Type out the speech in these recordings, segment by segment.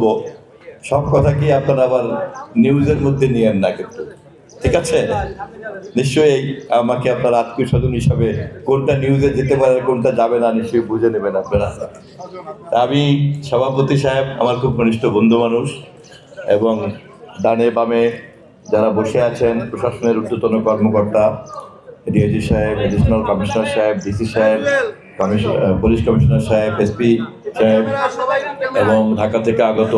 বলবো, সব কথা কি আপনারা আবার নিউজের মধ্যে নিয়েন না কিন্তু, ঠিক আছে? নিশ্চয়ই আমাকে আপনার আত্মীয় স্বজন হিসাবে কোনটা নিউজে যেতে পারে কোনটা যাবে না নিশ্চয়ই বুঝে নেবেন আপনারা। তা আমি সভাপতি সাহেব আমার খুব ঘনিষ্ঠ বন্ধু মানুষ, এবং ডানে বামে যারা বসে আছেন প্রশাসনের ঊর্ধ্বতন কর্মকর্তা, ডিআইজি সাহেব, এডিশনাল কমিশনার সাহেব, ডিসি সাহেব, পুলিশ কমিশনার সাহেব, এসপি সাহেব, এবং ঢাকা থেকে আগত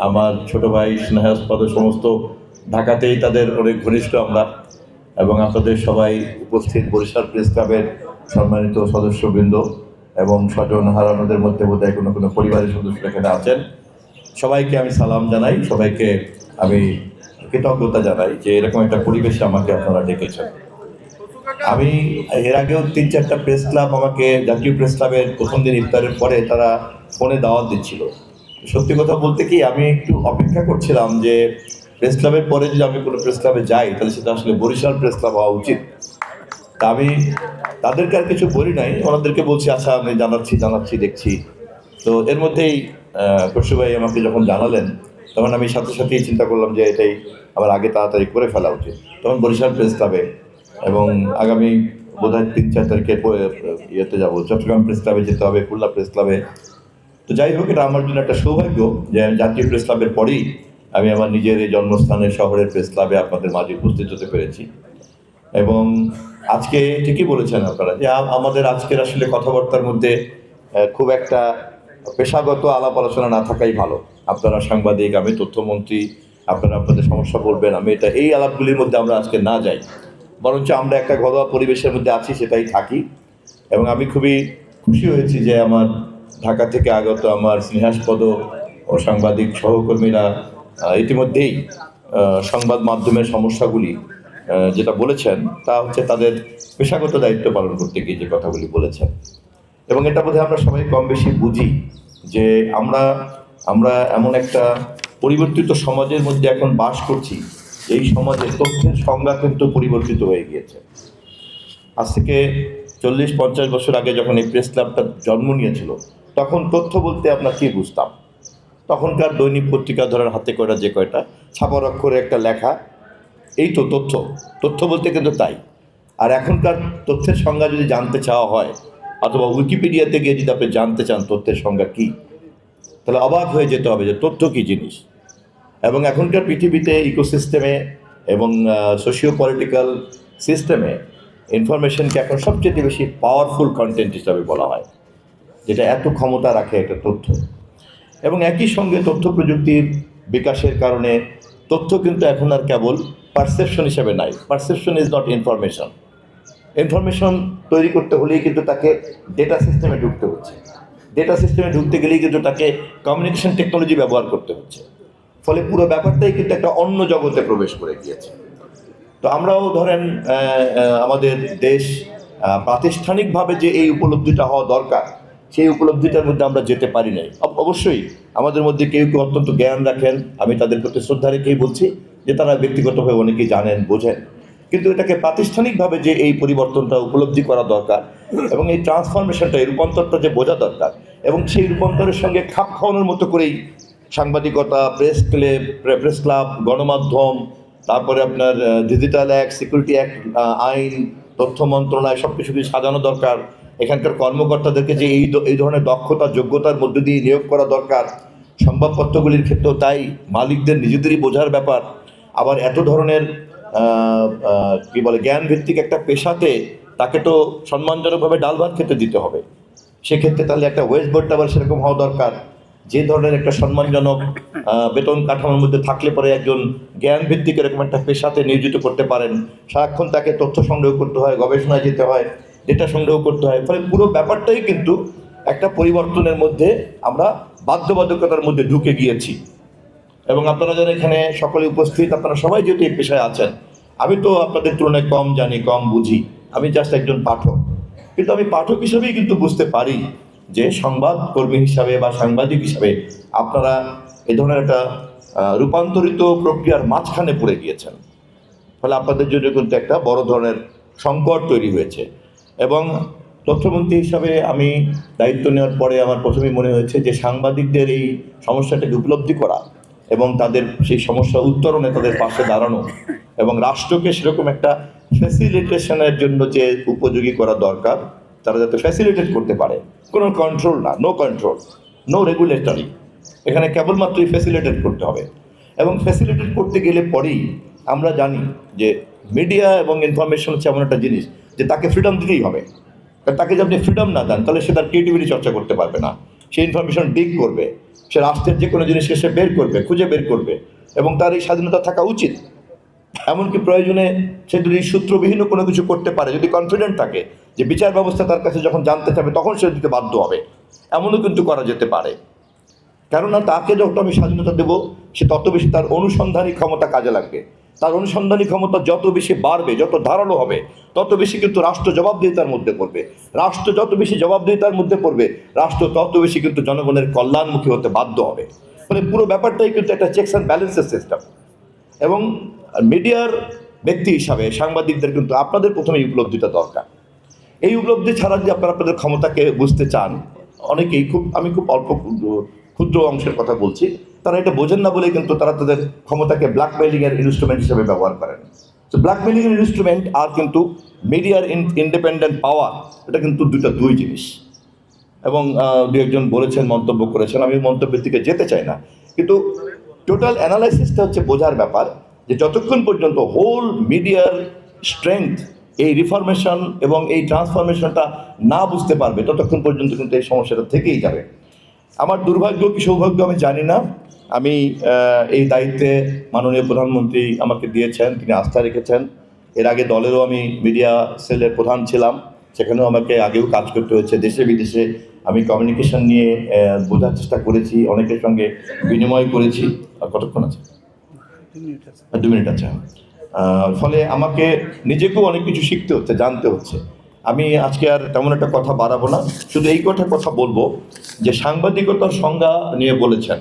আমার ছোট ভাই স্নেহাস্পদ সমস্ত, ঢাকাতেই তাদের অনেক ঘনিষ্ঠ আমরা, এবং আপনাদের সবাই উপস্থিত বরিশাল প্রেস ক্লাবের সম্মানিত সদস্যবৃন্দ এবং স্বজন হারানোদের মধ্যে বোধহয় কোনো কোনো পরিবারের সদস্য এখানে আছেন, সবাইকে আমি সালাম জানাই, সবাইকে আমি কৃতজ্ঞতা জানাই যে এরকম একটা পরিবেশে আমাকে আপনারা ডেকেছেন। আমি এর আগেও 3-4টা প্রেস ক্লাব আমাকে, জাতীয় প্রেস ক্লাবের প্রথম দিন ইফতারের পরে তারা ফোনে দাওয়াত দিচ্ছিল। সত্যি কথা বলতে কি, আমি একটু অপেক্ষা করছিলাম যে প্রেস ক্লাবের পরে যদি আমি কোনো প্রেস ক্লাবে যাই তাহলে সেটা আসলে বরিশাল প্রেস ক্লাব হওয়া উচিত। তা আমি তাদেরকে আর কিছু বলি নাই, ওনাদেরকে বলছি আচ্ছা আমি জানাচ্ছি দেখছি। তো এর মধ্যেই খসরু ভাই আমাকে যখন জানালেন তখন আমি সাথে সাথেই চিন্তা করলাম যে এটাই আমার আগে তাড়াতাড়ি করে ফেলা উচিত। তখন বরিশাল প্রেস ক্লাবে, এবং আগামী বোধহয় 3-4 তারিখে ইয়েতে যাবো, চট্টগ্রাম প্রেস ক্লাবে যেতে হবে, খুলনা প্রেস ক্লাবে। তো যাই হোক, এটা আমার জন্য একটা সৌভাগ্য যে আমি জাতীয় প্রেস ক্লাবের পরেই আমি আমার নিজের এই জন্মস্থানের শহরের প্রেস ক্লাবে আপনাদের মাঝে উপস্থিত হতে পেরেছি। এবং আজকে ঠিকই বলেছেন আপনারা যে আমাদের আজকের আসলে কথাবার্তার মধ্যে খুব একটা পেশাগত আলাপ আলোচনা না থাকাই ভালো। আপনারা সাংবাদিক, আমি তথ্যমন্ত্রী, আপনারা আপনাদের সমস্যা বলবেন, আমি এটা, এই আলাপগুলির মধ্যে আমরা আজকে না যাই, বরঞ্চ আমরা একটা ঘরোয়া পরিবেশের মধ্যে আছি সেটাই থাকি। এবং আমি খুবই খুশি হয়েছি যে আমার ঢাকা থেকে আগত আমার স্নেহাস্পদ ও সাংবাদিক সহকর্মীরা ইতিমধ্যেই সংবাদ মাধ্যমের সমস্যাগুলি যেটা বলেছেন তা হচ্ছে তাদের পেশাগত দায়িত্ব পালন করতে গিয়ে যে কথাগুলি বলেছেন। এবং এটা বোধহয় আমরা সবাই কম বেশি বুঝি যে আমরা আমরা এমন একটা পরিবর্তিত সমাজের মধ্যে এখন বাস করছি, এই সমাজে তথ্যের সংজ্ঞা কিন্তু পরিবর্তিত হয়ে গিয়েছে। আজ থেকে 40-50 বছর আগে যখন এই প্রেস ক্লাবটা জন্ম নিয়েছিল তখন তথ্য বলতে আমরা কি বুঝতাম? তখনকার দৈনিক পত্রিকা ধরেন হাতে কয়টা যে কয়টা ছাপার অক্ষরে একটা লেখা, এই তো তথ্য। তথ্য বলতে কিন্তু তাই। আর এখনকার তথ্যের সংজ্ঞা যদি জানতে চাওয়া হয়, অথবা উইকিপিডিয়াতে গিয়ে যদি আপনি জানতে চান তথ্যের সংজ্ঞা কী, তাহলে অবাক হয়ে যেতে হবে যে তথ্য কী জিনিস। এবং এখনকার পৃথিবীতে ইকোসিস্টেমে এবং সোশিও পলিটিক্যাল সিস্টেমে ইনফরমেশনকে এখন সবচেয়ে বেশি পাওয়ারফুল কন্টেন্ট হিসাবে বলা হয়, যেটা এত ক্ষমতা রাখে একটা তথ্য। এবং একই সঙ্গে তথ্য প্রযুক্তির বিকাশের কারণে তথ্য কিন্তু এখন আর কেবল পারসেপশন হিসেবে নাই। Perception is not information. Information তৈরি করতে হলেই কিন্তু তাকে ডেটা সিস্টেমে ঢুকতে হচ্ছে, ডেটা সিস্টেমে ঢুকতে গেলেই কিন্তু তাকে কমিউনিকেশন টেকনোলজি ব্যবহার করতে হচ্ছে। ফলে পুরো ব্যাপারটাই কিন্তু একটা অন্য জগতে প্রবেশ করে গিয়েছে। তো আমরাও ধরেন আমাদের দেশ প্রাতিষ্ঠানিকভাবে যে এই উপলব্ধিটা হওয়া দরকার, সেই উপলব্ধিটার মধ্যে আমরা যেতে পারি নাই। অবশ্যই আমাদের মধ্যে কেউ কেউ অত্যন্ত জ্ঞান রাখেন, আমি তাদের প্রতি শ্রদ্ধা রেখেই বলছি যে তারা ব্যক্তিগতভাবে অনেকেই জানেন, বোঝেন, কিন্তু এটাকে প্রাতিষ্ঠানিকভাবে যে এই পরিবর্তনটা উপলব্ধি করা দরকার এবং এই ট্রান্সফরমেশনটা, এই রূপান্তরটা যে বোঝা দরকার, এবং সেই রূপান্তরের সঙ্গে খাপ খাওয়ানোর মতো করেই সাংবাদিকতা, প্রেস ক্লাব, গণমাধ্যম, তারপরে আপনার ডিজিটাল অ্যাক্ট, সিকিউরিটি অ্যাক্ট, আইন, তথ্য মন্ত্রণালয়, সব কিছু সাজানো দরকার। এখানকার কর্মকর্তাদেরকে যে এই ধরনের দক্ষতা যোগ্যতার মধ্যে দিয়ে নিয়োগ করা দরকার। সংবাদপত্রগুলির ক্ষেত্রেও তাই, মালিকদের নিজেদেরই বোঝার ব্যাপার। আবার এত ধরনের কি বলে জ্ঞান ভিত্তিক একটা পেশাতে তাকে তো সম্মানজনকভাবে ডাল ভাত খেতে দিতে হবে। সেক্ষেত্রে তাহলে একটা ওয়েস্ট বোর্ডটা আবার সেরকম হওয়া দরকার, যে ধরনের একটা সম্মানজনক বেতন কাঠামোর মধ্যে থাকলে পরে একজন জ্ঞান ভিত্তিক এরকম একটা পেশাতে নিয়োজিত করতে পারেন। সারাক্ষণ তাকে তথ্য সংগ্রহ করতে হয়, গবেষণায় যেতে হয়, ডেটা সংগ্রহ করতে হয়। ফলে পুরো ব্যাপারটাই কিন্তু একটা পরিবর্তনের মধ্যে আমরা বাধ্যবাধকতার মধ্যে ঢুকে গিয়েছি। এবং আপনারা যারা এখানে সকলে উপস্থিত, আপনারা সবাই যেহেতু এই পেশায় আছেন, আমি তো আপনাদের তুলনায় কম জানি, কম বুঝি, আমি জাস্ট একজন পাঠক। কিন্তু আমি পাঠক হিসেবেই কিন্তু বুঝতে পারি যে সংবাদ কর্মী হিসাবে বা সাংবাদিক হিসাবে আপনারা এই ধরনের একটা রূপান্তরিত প্রক্রিয়ার মাঝখানে পড়ে গিয়েছেন। ফলে আপনাদের জন্য কিন্তু একটা বড় ধরনের সংকট তৈরি হয়েছে। এবং তথ্যমন্ত্রী হিসাবে আমি দায়িত্ব নেওয়ার পরে আমার প্রথমেই মনে হয়েছে যে সাংবাদিকদের এই সমস্যাটাকে উপলব্ধি করা এবং তাদের সেই সমস্যা উত্তরণে তাদের পাশে দাঁড়ানো এবং রাষ্ট্রকে সেরকম একটা ফ্যাসিলিটেশনের জন্য যে উপযোগী করা দরকার, তারা যাতে ফ্যাসিলিটেট করতে পারে, কোনো কন্ট্রোল না, নো কন্ট্রোল, নো রেগুলেটরি, এখানে কেবলমাত্রই ফ্যাসিলিটেট করতে হবে। এবং ফ্যাসিলিটেট করতে গেলে পরেই আমরা জানি যে মিডিয়া এবং ইনফরমেশন হচ্ছে এমন একটা জিনিস যে তাকে ফ্রিডম দিতেই হবে। তাকে যদি আপনি ফ্রিডম না দেন তাহলে সে তার ক্রিয়েটিভিটি চর্চা করতে পারবে না, সে ইনফরমেশন ডিগ করবে, সে রাষ্ট্রের যে কোনো জিনিসকে সে বের করবে, খুঁজে বের করবে, এবং তার এই স্বাধীনতা থাকা উচিত। এমনকি প্রয়োজনে সে যদি সূত্রবিহীন কোনো কিছু করতে পারে, যদি কনফিডেন্ট থাকে যে বিচার ব্যবস্থা তার কাছে যখন জানতে চাবে তখন সে দিতে বাধ্য হবে, এমনও কিন্তু করা যেতে পারে। কেননা তাকে যত আমি স্বাধীনতা দেব সে তত বেশি তার অনুসন্ধানী ক্ষমতা কাজে লাগবে। তার অনুসন্ধানী ক্ষমতা যত বেশি বাড়বে, যত ধারালো হবে, তত বেশি কিন্তু রাষ্ট্র জবাবদিহিতার মধ্যে পড়বে। রাষ্ট্র যত বেশি জবাবদিহিতার মধ্যে পড়বে, রাষ্ট্র তত বেশি কিন্তু জনগণের কল্যাণমুখী হতে বাধ্য হবে। ফলে পুরো ব্যাপারটাই কিন্তু একটা চেকস অ্যান্ড ব্যালেন্সের সিস্টেম। এবং মিডিয়ার ব্যক্তি হিসাবে সাংবাদিকদের কিন্তু আপনাদের প্রথমেই উপলব্ধিটা দরকার। এই উপলব্ধি ছাড়া যদি আপনারা আপনাদের ক্ষমতাকে বুঝতে চান, অনেকেই আমি খুব অল্প ক্ষুদ্র অংশের কথা বলছি, তারা এটা বোঝেন না বলে কিন্তু তারা তাদের ক্ষমতাকে ব্ল্যাকমেইলিংয়ের ইনস্ট্রুমেন্ট হিসেবে ব্যবহার করেন। তো ব্ল্যাকমেইলিংয়ের ইনস্ট্রুমেন্ট আর কিন্তু মিডিয়ার ইন্ডিপেন্ডেন্ট পাওয়ার, এটা কিন্তু দুই জিনিস। এবং দু একজন বলেছেন, মন্তব্য করেছেন, আমি মন্তব্যের দিকে যেতে চাই না, কিন্তু টোটাল অ্যানালাইসিসটা হচ্ছে বোঝার ব্যাপার যে যতক্ষণ পর্যন্ত হোল মিডিয়ার স্ট্রেংথ এই রিফরমেশন এবং এই ট্রান্সফরমেশনটা না বুঝতে পারবে, ততক্ষণ পর্যন্ত কিন্তু এই সমস্যাটা থেকেই যাবে। আমার দুর্ভাগ্য কি সৌভাগ্য আমি জানি না, আমি এই দায়িত্বে মাননীয় প্রধানমন্ত্রী আমাকে দিয়েছেন, তিনি আস্থা রেখেছেন। এর আগে দলেরও আমি মিডিয়া সেলের প্রধান ছিলাম, সেখানেও আমাকে আগেও কাজ করতে হয়েছে। দেশে বিদেশে আমি কমিউনিকেশন নিয়ে বোঝার চেষ্টা করেছি, অনেকের সঙ্গে বিনিময় করেছি। আর কতক্ষণ আছে? 2 মিনিট আছে। ফলে আমাকে নিজেকেও অনেক কিছু শিখতে হচ্ছে, জানতে হচ্ছে। আমি আজকে আর তেমন একটা কথা বাড়াবো না, শুধু এই কথা বলবো যে সাংবাদিকতার সংজ্ঞা নিয়ে বলেছেন,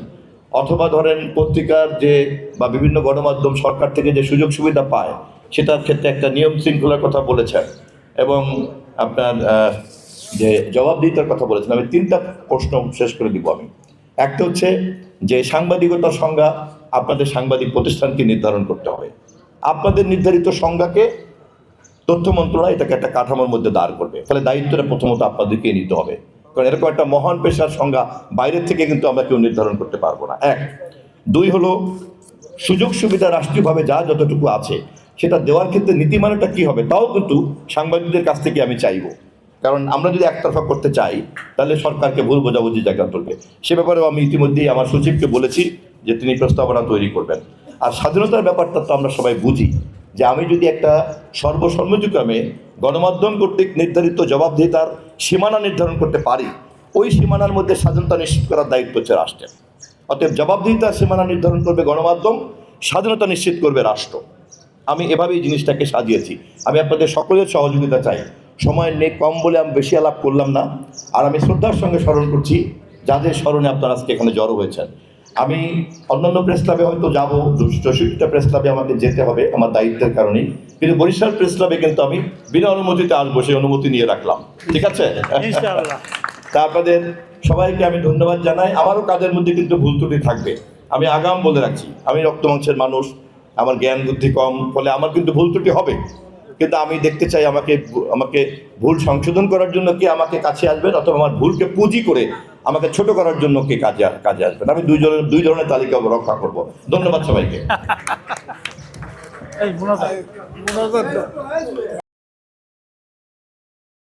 অথবা ধরেন পত্রিকার যে বা বিভিন্ন গণমাধ্যম সরকার থেকে যে সুযোগ সুবিধা পায় সেটার ক্ষেত্রে একটা নিয়ম শৃঙ্খলার কথা বলেছেন, এবং আপনার যে জবাবদিহিতার কথা বলেছেন। আমি 3টা প্রশ্ন শেষ করে দিব আমি। একটা হচ্ছে যে সাংবাদিকতার সংজ্ঞা আপনাদের সাংবাদিক প্রতিষ্ঠানকে নির্ধারণ করতে হবে। আপনাদের নির্ধারিত সংজ্ঞাকে তথ্য মন্ত্রণালয় এটাকে একটা কাঠামোর মধ্যে দাঁড় করবে। ফলে দায়িত্বটা প্রথমত আপনাদেরকে নিতে হবে, কারণ এরকম একটা মহান পেশার সংজ্ঞা বাইরের থেকে কিন্তু আমরা কেউ নির্ধারণ করতে পারবো না। 1, 2 হলো সুযোগ সুবিধা রাষ্ট্রীয়ভাবে যা যতটুকু আছে সেটা দেওয়ার ক্ষেত্রে নীতিমালাটা কী হবে তাও কিন্তু সাংবাদিকদের কাছ থেকে আমি চাইবো। কারণ আমরা যদি একতরফা করতে চাই তাহলে সরকারকে ভুল বোঝাবুঝি জায়গা তুলবে। সে ব্যাপারেও আমি ইতিমধ্যেই আমার সচিবকে বলেছি যে তিনি প্রস্তাবনা তৈরি করবেন। আর স্বাধীনতার ব্যাপারটা তো আমরা সবাই বুঝি যে আমি যদি একটা সর্বসম্মতিক্রমে গণমাধ্যম কর্তৃক নির্ধারিত জবাবদিহিতার সীমানা নির্ধারণ করতে পারি, ওই সীমানার মধ্যে স্বাধীনতা নিশ্চিত করার দায়িত্ব হচ্ছে রাষ্ট্রের। অতএব জবাবদিহিতার সীমানা নির্ধারণ করবে গণমাধ্যম, স্বাধীনতা নিশ্চিত করবে রাষ্ট্র। আমি এভাবেই জিনিসটাকে সাজিয়েছি। আমি আপনাদের সকলের সহযোগিতা চাই। সময় নেই, কম বলে আমি বেশি আলাপ করলাম না। আর আমি শ্রদ্ধার সঙ্গে স্মরণ করছি যাদের স্মরণে আপনারা আজকে এখানে জড়ো হয়েছেন। আমি অন্যান্য প্রেস ক্লাবে হয়তো যাবো, 64টা প্রেস ক্লাবে আমাকে যেতে হবে আমার দায়িত্বের কারণেই, কিন্তু বরিশাল প্রেস ক্লাবে কিন্তু আমি বিনা অনুমতিতে আসবো, সেই অনুমতি নিয়ে রাখলাম। ঠিক আছে? তা আপনাদের সবাইকে আমি ধন্যবাদ জানাই। আমারও কাজের মধ্যে কিন্তু ভুল ত্রুটি থাকবে, আমি আগাম বলে রাখছি। আমি রক্ত মাংসের মানুষ, আমার জ্ঞান বুদ্ধি কম, ফলে আমার কিন্তু ভুল ত্রুটি হবে। কিন্তু আমি দেখতে চাই আমাকে ভুল সংশোধন করার জন্য কে আমাকে কাছে আসবেন, অথবা আমার ভুলকে পুঁজি করে আমাকে ছোট করার জন্য কে কাজে আসবেন। আমি দুই ধরনের তালিকা রক্ষা করব। ধন্যবাদ সবাইকে।